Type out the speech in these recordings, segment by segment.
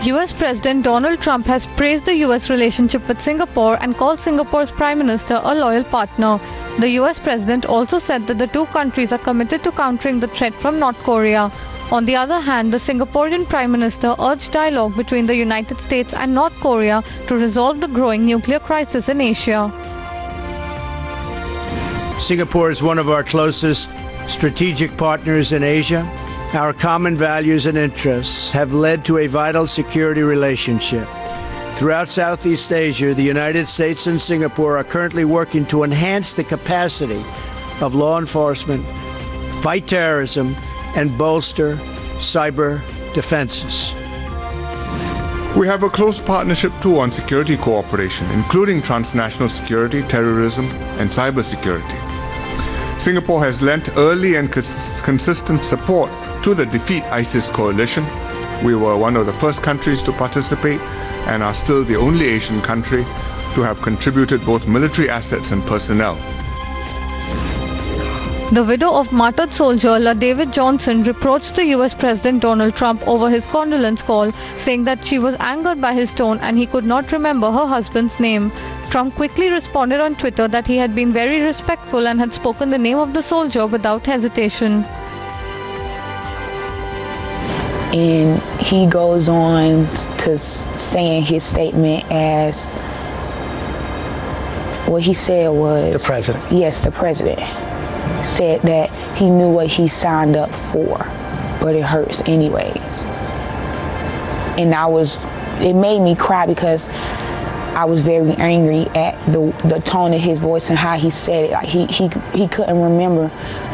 US President Donald Trump has praised the US relationship with Singapore and called Singapore's Prime Minister a loyal partner. The US President also said that the two countries are committed to countering the threat from North Korea. On the other hand, the Singaporean Prime Minister urged dialogue between the United States and North Korea to resolve the growing nuclear crisis in Asia. Singapore is one of our closest strategic partners in Asia. Our common values and interests have led to a vital security relationship. Throughout Southeast Asia, the United States and Singapore are currently working to enhance the capacity of law enforcement, fight terrorism, and bolster cyber defenses. We have a close partnership too on security cooperation, including transnational security, terrorism, and cybersecurity. Singapore has lent early and consistent support to the Defeat ISIS coalition. We were one of the first countries to participate and are still the only Asian country to have contributed both military assets and personnel. The widow of martyred soldier La David Johnson reproached the US President Donald Trump over his condolence call, saying that she was angered by his tone and he could not remember her husband's name. Trump quickly responded on Twitter that he had been very respectful and had spoken the name of the soldier without hesitation. And he goes on to say in his statement as what he said was... The president. Yes, the president said that he knew what he signed up for, but it hurts anyways. And it made me cry because I was very angry at the tone of his voice and how he said it. Like he couldn't remember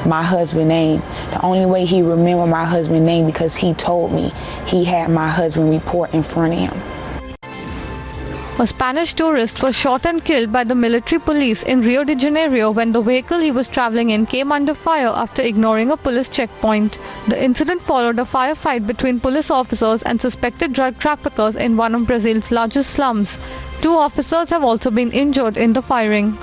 my husband's name. The only way he remembered my husband's name because he told me he had my husband report in front of him. A Spanish tourist was shot and killed by the military police in Rio de Janeiro when the vehicle he was traveling in came under fire after ignoring a police checkpoint. The incident followed a firefight between police officers and suspected drug traffickers in one of Brazil's largest slums. 2 officers have also been injured in the firing.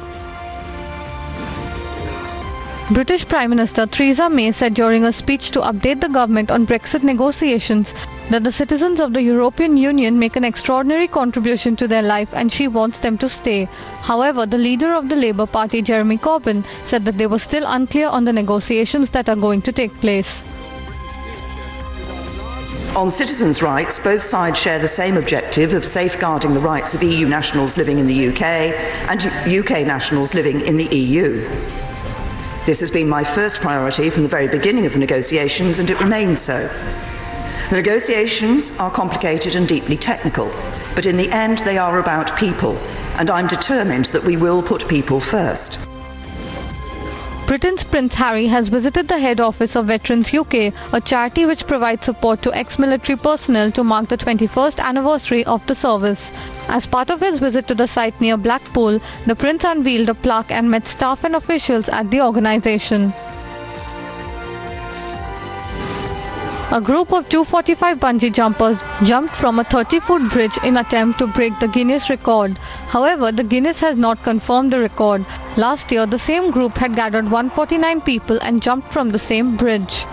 British Prime Minister Theresa May said during a speech to update the government on Brexit negotiations that the citizens of the European Union make an extraordinary contribution to their life and she wants them to stay. However, the leader of the Labour Party, Jeremy Corbyn, said that they were still unclear on the negotiations that are going to take place. On citizens' rights, both sides share the same objective of safeguarding the rights of EU nationals living in the UK and UK nationals living in the EU. This has been my first priority from the very beginning of the negotiations, and it remains so. The negotiations are complicated and deeply technical, but in the end they are about people, and I'm determined that we will put people first. Britain's Prince Harry has visited the head office of Veterans UK, a charity which provides support to ex-military personnel to mark the 21st anniversary of the service. As part of his visit to the site near Blackpool, the Prince unveiled a plaque and met staff and officials at the organisation. A group of 245 bungee jumpers jumped from a 30-foot bridge in attempt to break the Guinness record. However, the Guinness has not confirmed the record. Last year, the same group had gathered 149 people and jumped from the same bridge.